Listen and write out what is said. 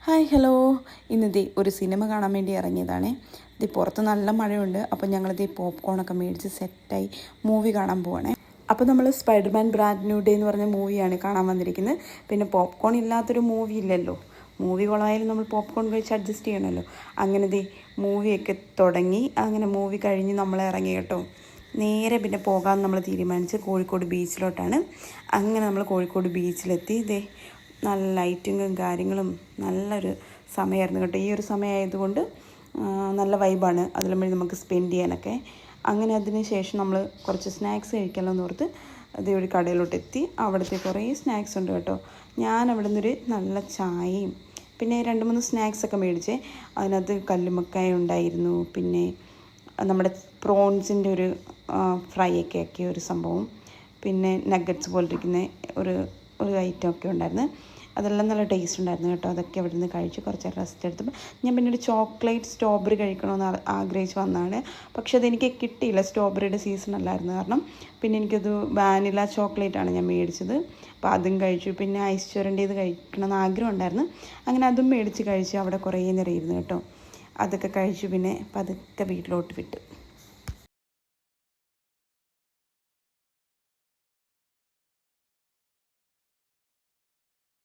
Hi hello. ഇന്നിതേ ഒരു cinema കാണാൻ വേണ്ടി ഇറങ്ങിയതാണേ. ഇത് പുറത്ത് നല്ല മഴയുണ്ട്. അപ്പോൾ ഞങ്ങളിത് പോപ്കോണൊക്കെ മേടിച്ച് സെറ്റായി മൂവി കാണാൻ പോവാണേ. അപ്പോൾ നമ്മൾ സ്പൈഡർമാൻ ബ്രാൻഡ് ന്യൂ ഡേ എന്ന് പറഞ്ഞ മൂവിയാണ് കാണാൻ വന്നിരിക്കുന്നത്. പിന്നെ പോപ്കോൺ ഇല്ലാത്തൊരു മൂവി ഇല്ലല്ലോ. മൂവി കൊളമായാലും നമ്മൾ പോപ്കോൺ കഴിച്ച് അഡ്ജസ്റ്റ് ചെയ്യണമല്ലോ. അങ്ങനെ ദേ മൂവിയൊക്കെ തുടങ്ങി. അങ്ങനെ മൂവി കഴിഞ്ഞ് നമ്മൾ ഇറങ്ങി കേട്ടോ. നേരെ പിന്നെ പോകാൻ നമ്മൾ തീരുമാനിച്ച് കോഴിക്കോട് ബീച്ചിലോട്ടാണ്. അങ്ങനെ നമ്മൾ കോഴിക്കോട് ബീച്ചിലെത്തി. ഇതേ നല്ല ലൈറ്റിങ്ങും കാര്യങ്ങളും നല്ലൊരു സമയമായിരുന്നു കേട്ടോ. ഈ ഒരു സമയമായതുകൊണ്ട് നല്ല വൈബാണ് അതിലും വഴി നമുക്ക് സ്പെൻഡ് ചെയ്യാനൊക്കെ. അങ്ങനെ അതിന് ശേഷം നമ്മൾ കുറച്ച് സ്നാക്സ് കഴിക്കാമല്ലോ എന്ന് ഓർത്ത് അതേ ഒരു കടയിലോട്ട് എത്തി. അവിടുത്തെ കുറേ സ്നാക്സ് ഉണ്ട് കേട്ടോ. ഞാൻ അവിടെ നിന്നൊരു നല്ല ചായയും പിന്നെ 2-3 സ്നാക്സൊക്കെ മേടിച്ചേ. അതിനകത്ത് കല്ലുമ്മക്കായ ഉണ്ടായിരുന്നു, പിന്നെ നമ്മുടെ പ്രോൺസിൻ്റെ ഒരു ഫ്രൈ ഒക്കെ ആക്കിയ ഒരു സംഭവം, പിന്നെ നഗറ്റ്സ് പോലിരിക്കുന്ന ഒരു ഐറ്റം ഒക്കെ ഉണ്ടായിരുന്നു. അതെല്ലാം നല്ല ടേസ്റ്റ് ഉണ്ടായിരുന്നു കേട്ടോ. അതൊക്കെ അവിടെ നിന്ന് കഴിച്ച് കുറച്ച് റെസ്റ്റ് എടുത്തപ്പോൾ ഞാൻ പിന്നെ ഒരു ചോക്ലേറ്റ് സ്ട്രോബെറി കഴിക്കണമെന്ന് ആഗ്രഹിച്ച് വന്നതാണ്. പക്ഷെ അതെനിക്ക് കിട്ടിയില്ല, സ്ട്രോബെറിയുടെ സീസൺ അല്ലായിരുന്നു കാരണം. പിന്നെ എനിക്കത് വാനില ചോക്ലേറ്റാണ് ഞാൻ മേടിച്ചത്. അപ്പോൾ അതും കഴിച്ചു. പിന്നെ ഐസ് ചുരണ്ടിയത് കഴിക്കണമെന്ന് ആഗ്രഹം ഉണ്ടായിരുന്നു. അങ്ങനെ അതും മേടിച്ച് കഴിച്ച് അവിടെ കുറേ നേരം ഇരുന്നു കേട്ടോ. അതൊക്കെ കഴിച്ചു പിന്നെ പതുക്കെ വീട്ടിലോട്ട് വിട്ടു.